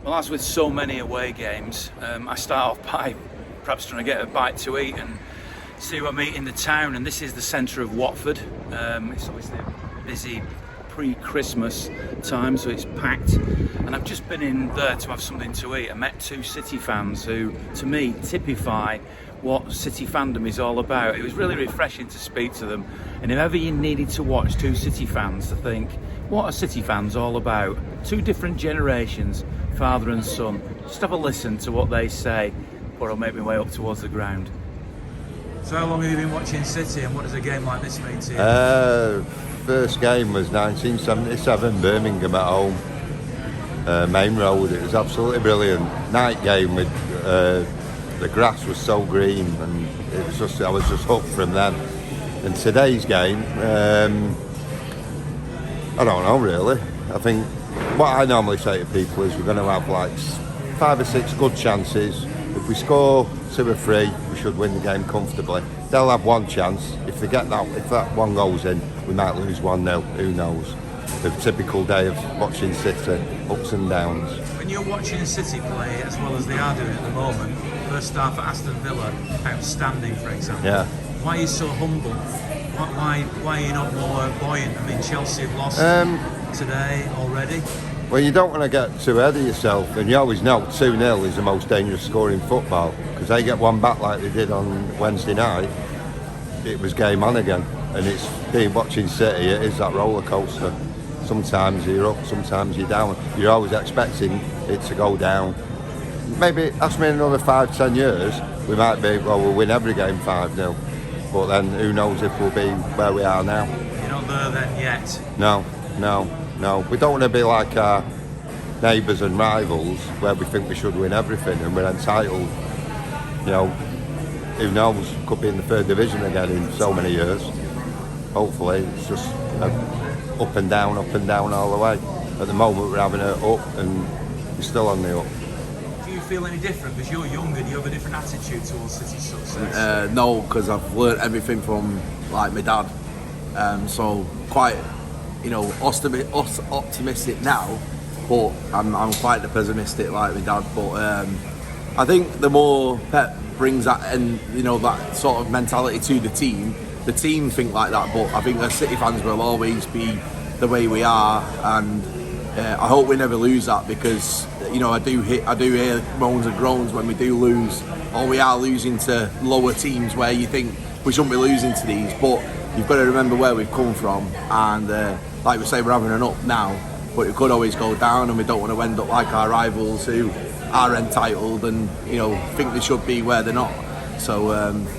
Well, as with so many away games, I start off by perhaps trying to get a bite to eat and see what I meet in the town, and this is the centre of Watford. It's obviously a busy pre-Christmas time, so it's packed, and I've just been in there to have something to eat. I met two City fans who, to me, typify what City fandom is all about. It was really refreshing to speak to them, and if ever you needed to watch two City fans to think, what are City fans all about? Two different generations, father and son. Just have a listen to what they say before I'll make my way up towards the ground. So how long have you been watching City, and what does a game like this mean to you? First game was 1977, Birmingham at home, Main Road. It was absolutely brilliant. Night game with the grass was so green, and it was just, I was just hooked from then. And today's game, I don't know really. I think what I normally say to people is we're going to have like 5 or 6 good chances. If we score 2 or 3, we should win the game comfortably. They'll have one chance. If they get that, if that one goes in, we might lose 1-0. Who knows? The typical day of watching City, ups and downs. When you're watching City play as well as they are doing at the moment, first half at Aston Villa, outstanding, for example. Yeah. Why are you so humble? Why are you not more buoyant? I mean, Chelsea have lost today already. Well, you don't want to get too ahead of yourself, and you always know 2-0 is the most dangerous score in football, because they get one back like they did on Wednesday night. It was game on again, and it's being watching City. It is that roller coaster. Sometimes you're up, sometimes you're down. You're always expecting it to go down. Maybe ask me in another 5-10 years, we might be, well, we'll win every game 5-0. But then who knows if we'll be where we are now. You're not there then yet? No. We don't want to be like our neighbours and rivals where we think we should win everything and we're entitled. You know, who knows, could be in the 3rd division again in so many years. Hopefully, it's just up and down all the way. At the moment we're having it up and we're still on the up. Do you feel any different? Because you're younger, do you have a different attitude towards City's success? No, because I've learnt everything from like my dad. So quite, you know, optimistic now, but I'm quite the pessimistic like my dad. But I think the more Pep brings that, and you know, that sort of mentality to the team think like that. But I think as City fans will always be the way we are, and I hope we never lose that, because you know I do hear moans and groans when we do lose, or we are losing to lower teams where you think we shouldn't be losing to these. But you've got to remember where we've come from, and like we say, we're having an up now, but it could always go down, and we don't want to end up like our rivals who are entitled and, you know, think they should be where they're not. So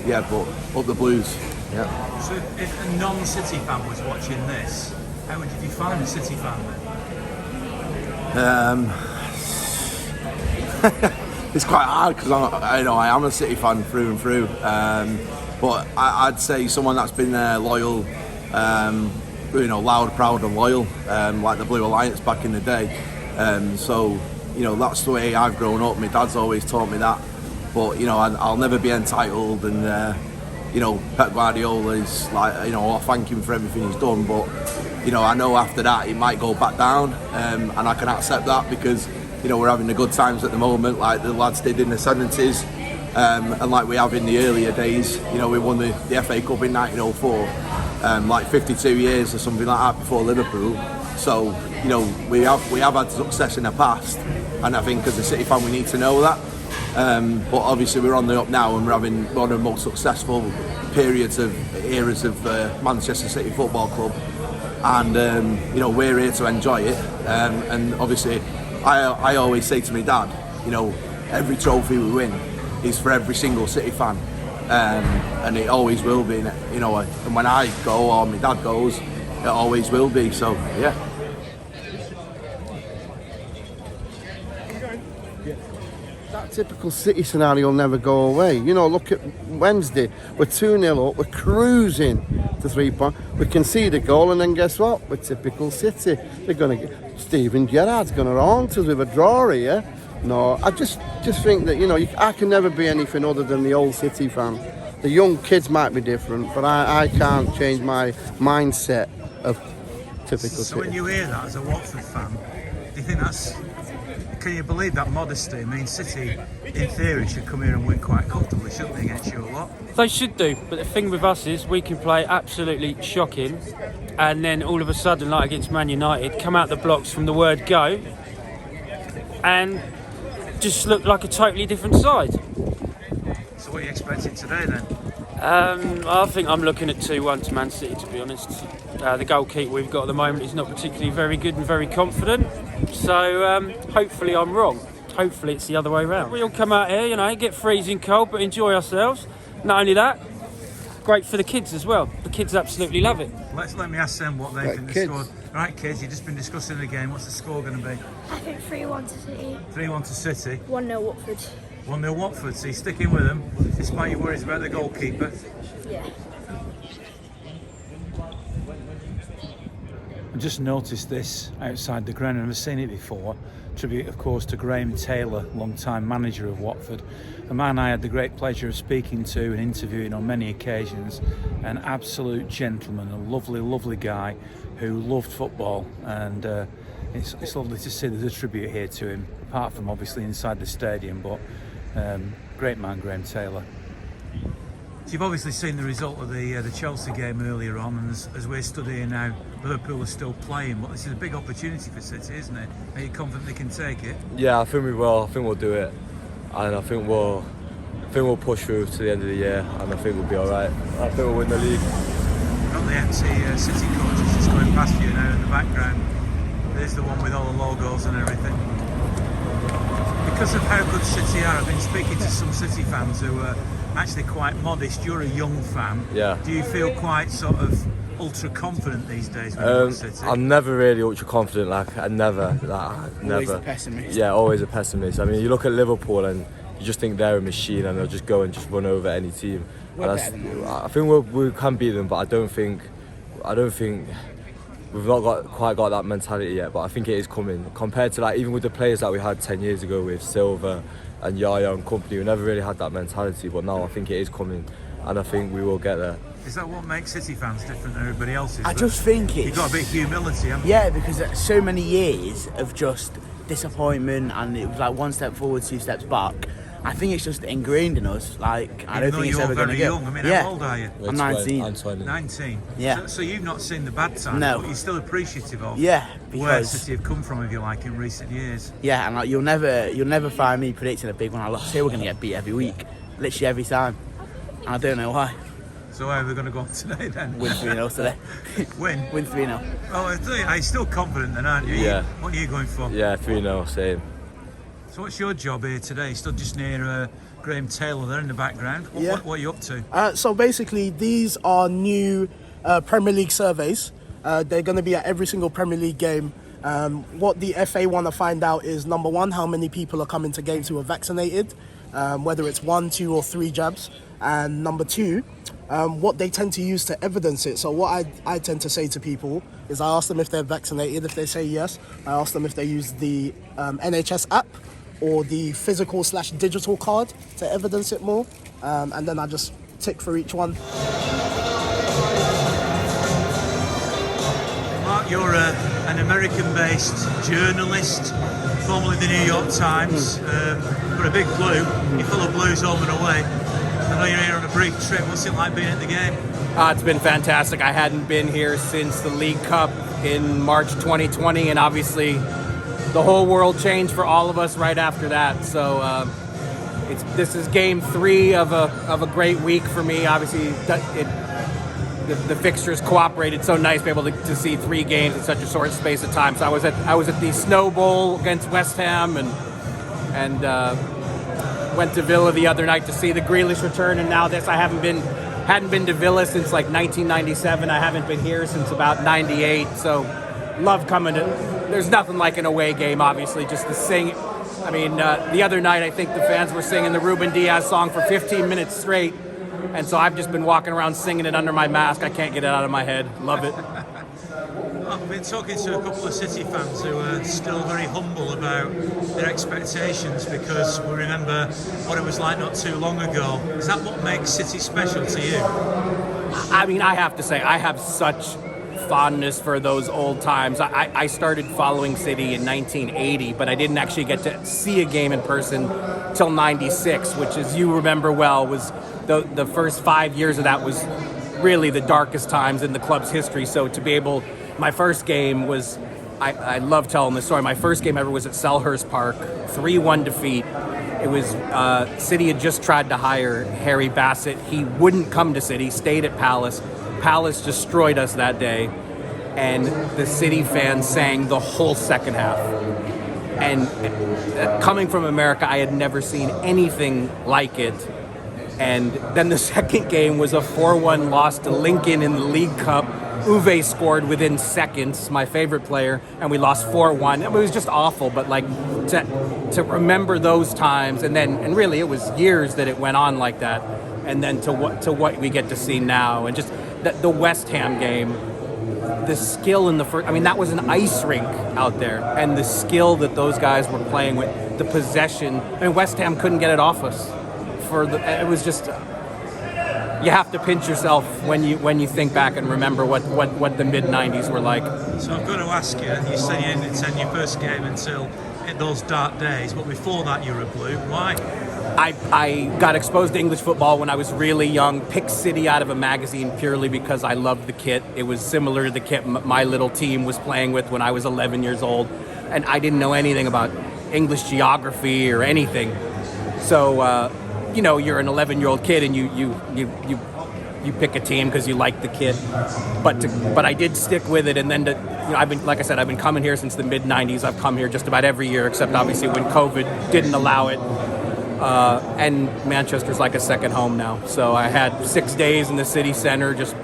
yeah, but up the Blues. Yeah. So if a non-City fan was watching this, how would you define a City fan then? It's quite hard because I am a City fan through and through. But I'd say someone that's been loyal, you know, loud, proud and loyal, like the Blue Alliance back in the day. So, you know, that's the way I've grown up. My dad's always taught me that. But, you know, I'll never be entitled, and, you know, Pep Guardiola is like, you know, I thank him for everything he's done. But, you know, I know after that he might go back down, and I can accept that because, you know, we're having the good times at the moment, like the lads did in the 70s. And like we have in the earlier days, you know, we won the FA Cup in 1904, like 52 years or something like that before Liverpool. So, you know, we have had success in the past, and I think as a City fan we need to know that. But obviously we're on the up now, and we're having one of the most successful eras of Manchester City Football Club, and you know, we're here to enjoy it. And obviously, I always say to my dad, you know, every trophy we win is for every single City fan, and it always will be, you know, and when I go or my dad goes, it always will be. So yeah. That typical City scenario will never go away. You know, look at Wednesday, we're 2-0 up, we're cruising to 3 points, we concede a goal, and then guess what? We're typical City. They're going to get, Steven Gerrard's going to haunt us with a draw here. No, I just think that, you know, I can never be anything other than the old City fan. The young kids might be different, but I can't change my mindset of typical So when City. you hear that as a Watford fan, do you think that's... Can you believe that modesty? I mean, City, in theory, should come here and win quite comfortably, shouldn't they, against you a lot? They should do, but the thing with us is we can play absolutely shocking, and then all of a sudden, like against Man United, come out the blocks from the word go and just look like a totally different side. So what are you expecting today then? I think I'm looking at 2-1 to Man City, to be honest. The goalkeeper we've got at the moment is not particularly very good and very confident, so hopefully I'm wrong. Hopefully it's the other way around. We all come out here, you know, get freezing cold, but enjoy ourselves. Not only that, great for the kids as well. The kids absolutely love it. Let me ask them what they Right, think the kids. score. Right, kids, you've just been discussing the game. What's the score going to be? I think 3-1 to City. 3-1 to City, 1-0 Watford. 1-0 Watford. So you're sticking with them, despite your worries about the goalkeeper. Yeah. I just noticed this outside the ground, and I've seen it before. Tribute, of course, to Graham Taylor, long-time manager of Watford, a man I had the great pleasure of speaking to and interviewing on many occasions. An absolute gentleman, a lovely, lovely guy who loved football, and it's lovely to see there's a tribute here to him, apart from obviously inside the stadium, but great man, Graham Taylor. So you've obviously seen the result of the Chelsea game earlier on, and as we're stood here now, Liverpool are still playing, but this is a big opportunity for City, isn't it? Are you confident they can take it? Yeah, I think we will. I think we'll do it, and I think we'll push through to the end of the year, and I think we'll be all right. I think we'll win the league. Not the empty City coaches just going past you now in the background. There's the one with all the logos and everything. Because of how good City are, I've been speaking to some City fans who are actually quite modest. You're a young fan. Yeah. Do you feel quite sort of ultra confident these days when you're at City? I'm never really ultra confident. Never. Always a pessimist. Yeah, always a pessimist. I mean, you look at Liverpool and you just think they're a machine and they'll just go and just run over any team. We're And better than them. I think we can beat them, but I don't think we've not quite got that mentality yet. But I think it is coming. Compared to even with the players that we had 10 years ago with Silva and Yaya and company, we never really had that mentality. But now I think it is coming, and I think we will get there. Is that what makes City fans different than everybody else? I just think it's... You've got a bit of humility, haven't you? Yeah, because so many years of just disappointment, and it was like one step forward, 2 steps back. I think it's just ingrained in us. I don't think it's ever going to you're get. very young. I mean, yeah. how old are you? I'm 19. I'm 20. 19. Yeah. So you've not seen the bad times, No. but you're still appreciative of Yeah, where because City have come from, if you like, in recent years. yeah, and you'll never find me predicting a big one. I lost here. We're going to get beat every week, literally every time, and I don't know why. So how are we going to go on today then? Win 3-0 today. Win? Win 3-0. Oh, you're still confident then, aren't you? Yeah. What are you going for? Yeah, 3-0, same. So what's your job here today? You're still just near Graham Taylor there in the background. Yeah. What are you up to? So basically, these are new Premier League surveys. They're going to be at every single Premier League game. What the FA want to find out is, number one, how many people are coming to games who are vaccinated, whether it's 1, 2 or 3 jabs. And number two, what they tend to use to evidence it. So what I tend to say to people is I ask them if they're vaccinated. If they say yes, I ask them if they use the NHS app or the physical/digital card to evidence it more. And then I just tick for each one. Mark, you're an American-based journalist, formerly the New York Times, but a big blue. You follow Blues home and away. I know you're here on a brief trip. What's it like being at the game? It's been fantastic. I hadn't been here since the League Cup in March 2020, and obviously the whole world changed for all of us right after that. So this is game 3 of a great week for me. Obviously, the fixtures cooperated so nice to be able to see 3 games in such a short space of time. So I was at the Snow Bowl against West Ham and went to Villa the other night to see the Grealish return, and now this. I hadn't been to Villa since like 1997. I haven't been here since about 98. So love coming to. There's nothing like an away game, obviously, just to sing. I mean, the other night I think the fans were singing the Ruben Diaz song for 15 minutes straight, and so I've just been walking around singing it under my mask. I can't get it out of my head. Love it. I've been talking to a couple of City fans who are still very humble about their expectations because we remember what it was like not too long ago. Is that what makes City special to you? I mean, I have to say, I have such fondness for those old times. I started following City in 1980, but I didn't actually get to see a game in person till 96, which, as you remember well, was the first 5 years of that was really the darkest times in the club's history. So to be able, my first game was, I love telling this story, my first game ever was at Selhurst Park, 3-1 defeat. It was, City had just tried to hire Harry Bassett. He wouldn't come to City, stayed at Palace. Palace destroyed us that day, and the City fans sang the whole second half. And coming from America, I had never seen anything like it. And then the second game was a 4-1 loss to Lincoln in the League Cup. Uwe scored within seconds, my favorite player, and we lost 4-1. It was just awful, but like to remember those times, and really it was years that it went on like that, and then to what we get to see now, and just the West Ham game, the skill in the first, I mean, that was an ice rink out there, and the skill that those guys were playing with, the possession. I mean, West Ham couldn't get it off us. It was just, you have to pinch yourself when you think back and remember what the mid-90s were like. So I've got to ask you, you said you didn't attend your first game until those dark days, but before that you were a Blue. Why? I got exposed to English football when I was really young, picked City out of a magazine purely because I loved the kit. It was similar to the kit my little team was playing with when I was 11 years old, and I didn't know anything about English geography or anything. So, you're an 11-year-old kid and you pick a team because you like the kit, but I did stick with it. And then I've been coming here since the mid-90s. I've come here just about every year, except obviously when COVID didn't allow it. And Manchester's like a second home now. So I had 6 days in the city centre just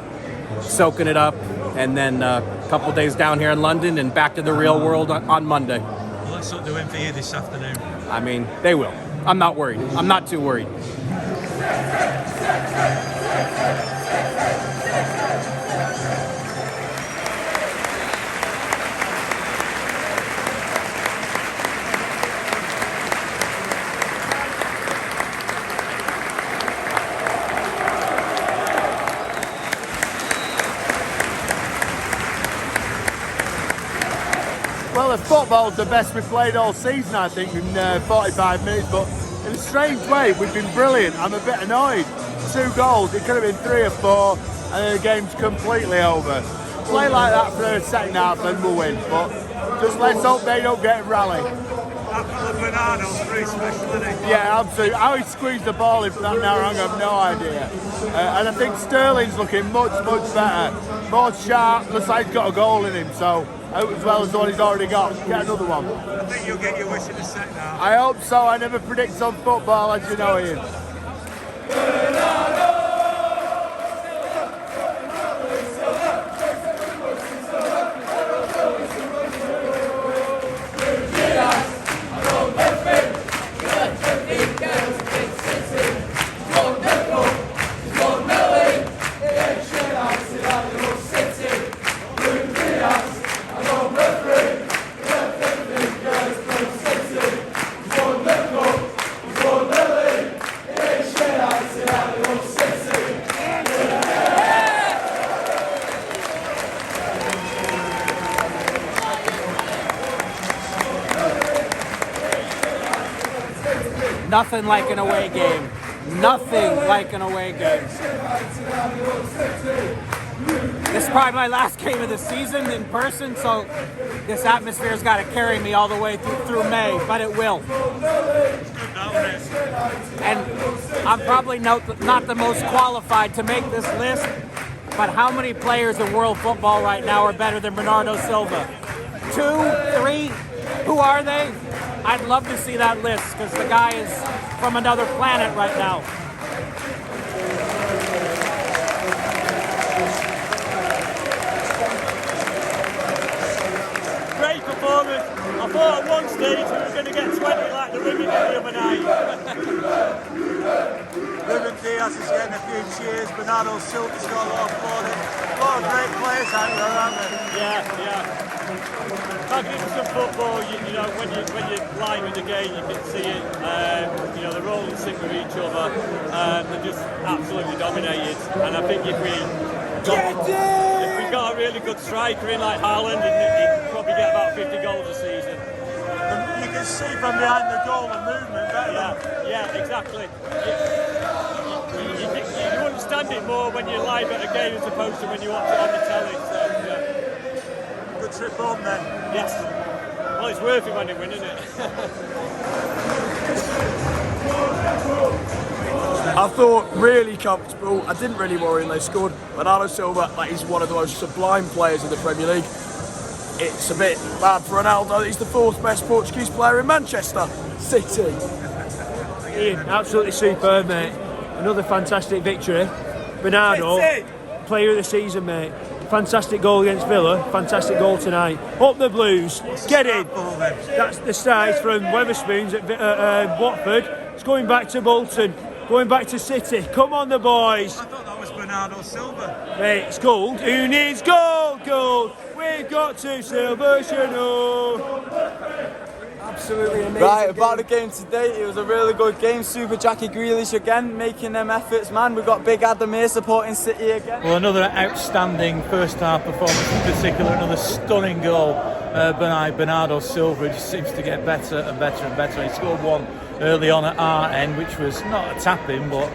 soaking it up, and then a couple days down here in London and back to the real world on Monday. Well, let's not do it for you this afternoon. I mean, they will. I'm not worried. I'm not too worried. Well, the football's the best we've played all season, I think, in 45 minutes, but in a strange way, we've been brilliant. I'm a bit annoyed. 2 goals, it could have been 3 or 4, and then the game's completely over. Play like that for the second half and we'll win, but just let's hope they don't get rallied. That Bernardo's pretty special, isn't he? Yeah, absolutely. How he squeezed the ball in from that narrow angle, I have no idea. And I think Sterling's looking much, much better. More sharp, looks like he's got a goal in him, so as well as the one he's already got. Get another one. I think you'll get your wish in a second half. I hope so. I never predict on football, as you know, Ian. Nothing like an away game. Nothing like an away game. This is probably my last game of the season in person, so this atmosphere's got to carry me all the way through May, but it will. And I'm probably not the most qualified to make this list, but how many players in world football right now are better than Bernardo Silva? 2, 3? Who are they? I'd love to see that list because the guy is from another planet right now. Great performance. I thought at one stage we were going to get 20 like the women did the other night. Ruben Diaz is getting a few years. Bernardo Silva's got a lot of applauding. A lot of great players out there, aren't there? Yeah. Magnificent football. You know, when you're live in the game, you can see it. You know, they're all in sync with each other. They're just absolutely dominated. And I think if we got a really good striker in like Haaland, he'd probably get about 50 goals a season. You can see from behind the goal the movement better. Yeah, exactly. You understand it more when you're live at a game as opposed to when you watch it on the telly. So, yeah. Good trip home then. Yes. Well, it's worth it when you win, isn't it? I thought really comfortable. I didn't really worry when they scored. Bernardo Silva, like, he's one of the most sublime players in the Premier League. It's a bit bad for Ronaldo. He's the fourth best Portuguese player in Manchester City. Ian, absolutely superb, mate. Another fantastic victory. Bernardo, player of the season, mate. Fantastic goal against Villa. Fantastic goal tonight. Up the Blues. Get in. That's the start from Wetherspoons at Watford. It's going back to Bolton. Going back to City. Come on, the boys. I thought that was Bernardo Silva. Mate, it's gold. Who needs gold? Gold. We've got to Silva, you know. Absolutely amazing. Right, about the game today, it was a really good game. Super Jackie Grealish again, making them efforts, man. We've got Big Adam here supporting City again. Well, another outstanding first half performance in particular, another stunning goal by Bernardo Silva. He just seems to get better and better and better. He scored one early on at our end, which was not a tap-in, but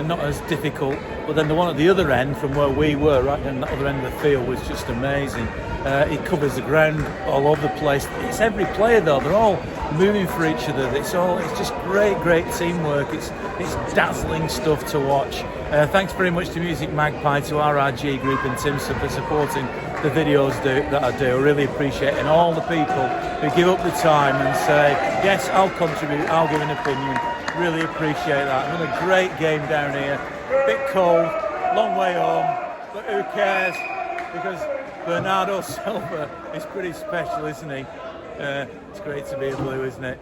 not as difficult. But then the one at the other end, from where we were, right on the other end of the field, was just amazing. He covers the ground all over the place. It's every player though; they're all moving for each other. It's just great teamwork. It's dazzling stuff to watch. Thanks very much to MusicMagpie, to RRG Group in Timpson for supporting the videos that I do. I really appreciate it, and all the people who give up the time and say, yes, I'll contribute, I'll give an opinion. Really appreciate that. Another great game down here. Bit cold, long way home, but who cares? Because Bernardo Silva is pretty special, isn't he? It's great to be a Blue, isn't it?